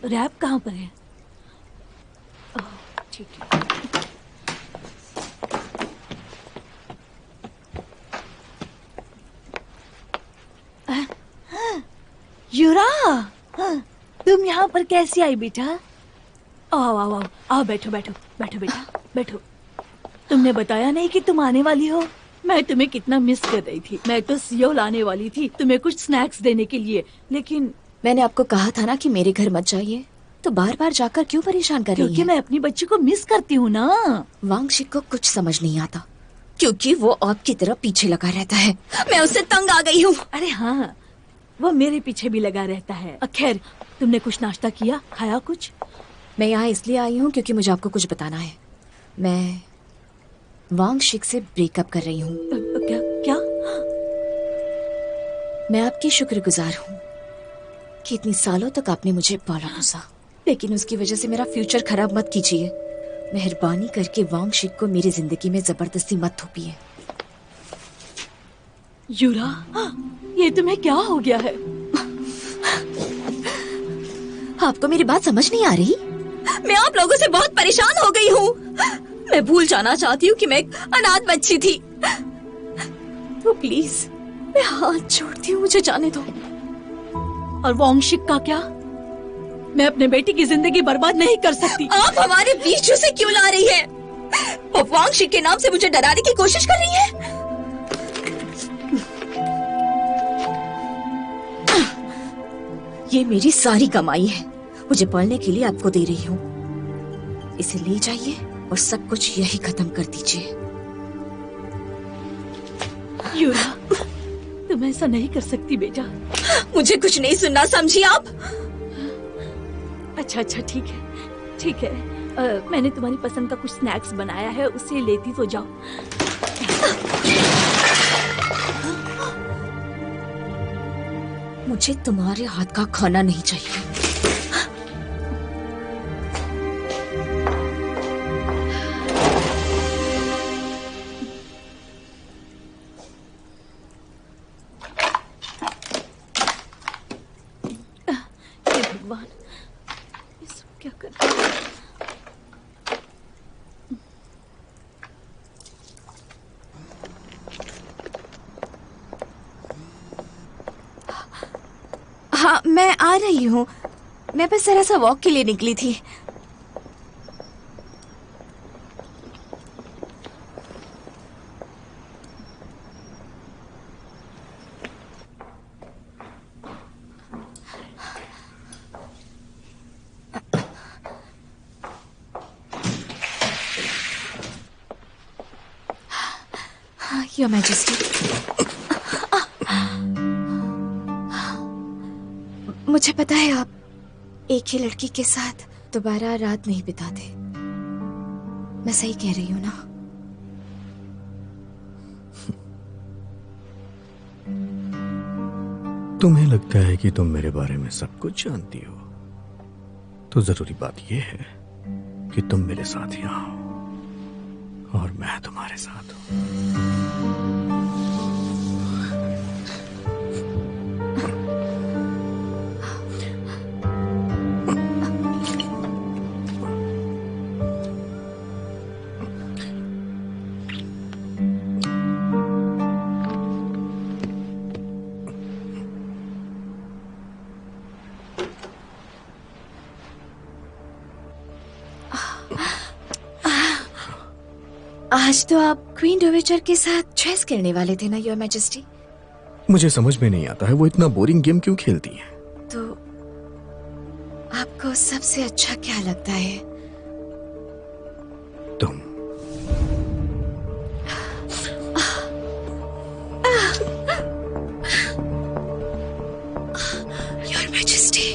रैप कहाँ पर है? ठीक है। यूरा, तुम यहाँ पर कैसे आई बेटा? आओ आओ आओ आओ, बैठो बैठो बैठो बेटा बैठो। तुमने बताया नहीं कि तुम आने वाली हो। मैं तुम्हें कितना मिस कर रही थी। मैं तो सियोल आने वाली थी तुम्हें कुछ स्नैक्स देने के लिए, लेकिन मैंने आपको कहा था ना कि मेरे घर मत जाइए, तो बार बार जाकर क्यों परेशान कर रही हैं? क्योंकि मैं अपनी बच्ची को मिस करती हूँ ना। वांगशिक को कुछ समझ नहीं आता क्योंकि वो आपकी तरह पीछे लगा रहता है। मैं उससे तंग आ गई हूँ। अरे हाँ, वो मेरे पीछे भी लगा रहता है। खैर, तुमने कुछ नाश्ता किया, खाया कुछ? मैं यहाँ इसलिए आई हूँ क्योंकि मुझे आपको कुछ बताना है। मैं वांगशिक से ब्रेकअप कर रही हूँ। क्या क्या? मैं आपकी शुक्रगुजार हूँ कि इतनी सालों तक आपने मुझे पाला पोसा, लेकिन उसकी वजह से मेरा फ्यूचर खराब मत कीजिए। मेहरबानी करके वांगशिक को मेरी जिंदगी में जबरदस्ती मत थोपिए। यूरा, ये तुम्हें क्या हो गया है? आपको मेरी बात समझ नहीं आ रही? मैं आप लोगों से बहुत परेशान हो गई हूँ। मैं भूल जाना चाहती हूँ कि मैं एक अनाथ बच्ची थी। तो प्लीज मैं हाथ जोड़ती हूँ, मुझे जाने दो। और वांगशिक का क्या? मैं अपने बेटी की जिंदगी बर्बाद नहीं कर सकती। आप हमारे बीच उसे क्यों ला रही हैं? वो वांगशिक के नाम से मुझे डराने की कोशिश कर रही है। ये मेरी सारी कमाई है, मुझे पढ़ने के लिए आपको दे रही हूँ। इसे ले जाइए और सब कुछ यही खत्म कर दीजिए। यूरा, तुम ऐसा नहीं कर सकती बेटा। मुझे कुछ नहीं सुनना, समझी आप? अच्छा अच्छा, ठीक है ठीक है। मैंने तुम्हारी पसंद का कुछ स्नैक्स बनाया है, उसे लेती तो जाओ। मुझे तुम्हारे हाथ का खाना नहीं चाहिए। भगवान, ये सब क्या कर रहा है? हाँ, मैं आ रही हूँ। मैं बस जरा सा वॉक के लिए निकली थी। योर मैजेस्टी, मुझे पता है आप एक ही लड़की के साथ दोबारा रात नहीं बिताते। मैं सही कह रही हूँ ना? तुम्हें लगता है कि तुम मेरे बारे में सब कुछ जानती हो, तो जरूरी बात यह है कि तुम मेरे साथ यहाँ हो और मैं तुम्हारे साथ हूं। आज तो आप क्वीन डोवेचर के साथ चेस खेलने वाले थे ना योर मैजेस्टी? मुझे समझ में नहीं आता है वो इतना बोरिंग गेम क्यों खेलती है। तो आपको सबसे अच्छा क्या लगता है? तुम। Your majesty,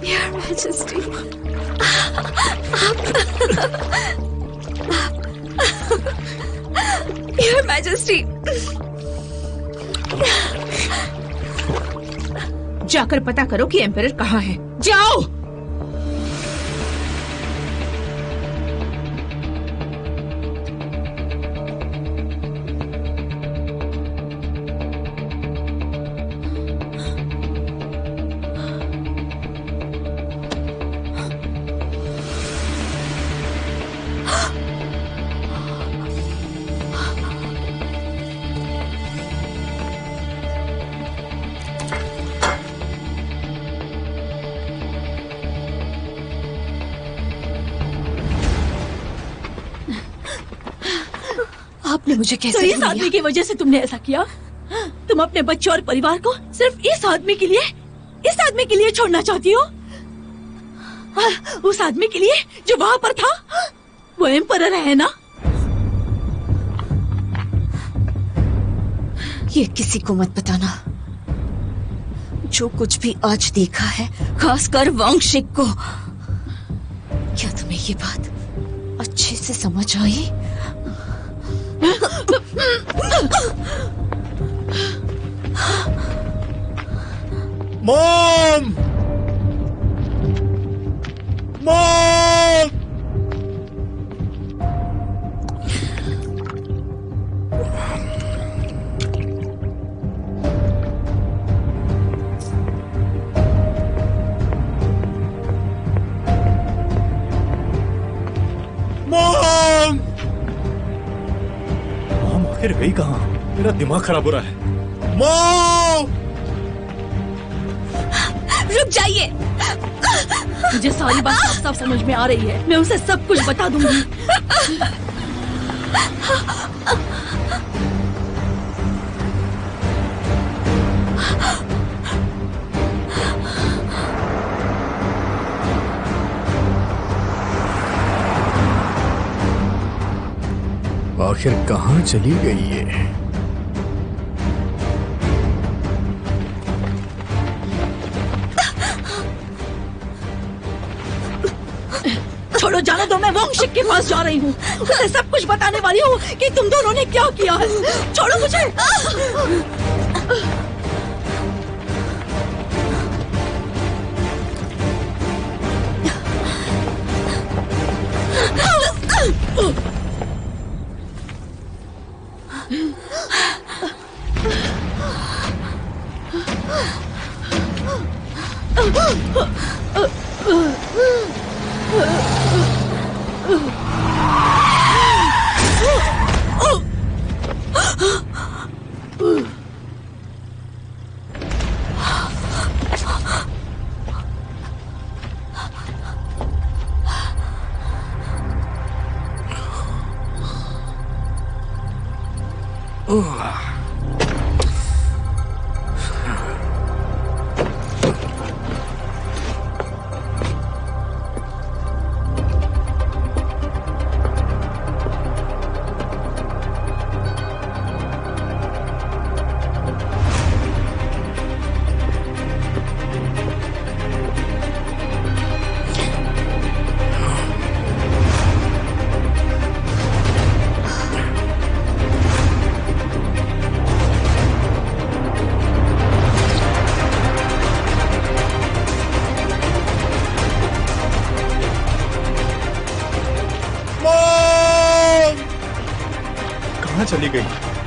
Your Majesty, Your Majesty, जाकर पता करो कि एम्परर कहाँ है। जाओ। आपने मुझे कैसे तो इस भूल लिया? आदमी की वजह से तुमने ऐसा किया? तुम अपने बच्चों और परिवार को सिर्फ इस आदमी के लिए छोड़ना चाहती हो? उस आदमी के लिए जो वहां पर था, वो एम्परर है ना? ये किसी को मत बताना। जो कुछ भी आज देखा है, खासकर वांगशिक को, क्या तुम्हें ये बात अच्छे से समझ आई? मॉम! मॉम! मॉम! मॉम आखिर गई कहाँ? मेरा दिमाग खराब हो रहा है। मॉम! रुक जाइए। मुझे सारी बात साफ साफ समझ में आ रही है। मैं उसे सब कुछ बता दूंगी। आखिर कहाँ चली गई ये? छोड़ो, जाने दो। मैं वांगशिक के पास जा रही हूँ। उसे सब कुछ बताने वाली हूँ कि तुम दोनों ने क्या किया है। छोड़ो मुझे। कहाँ चली गई?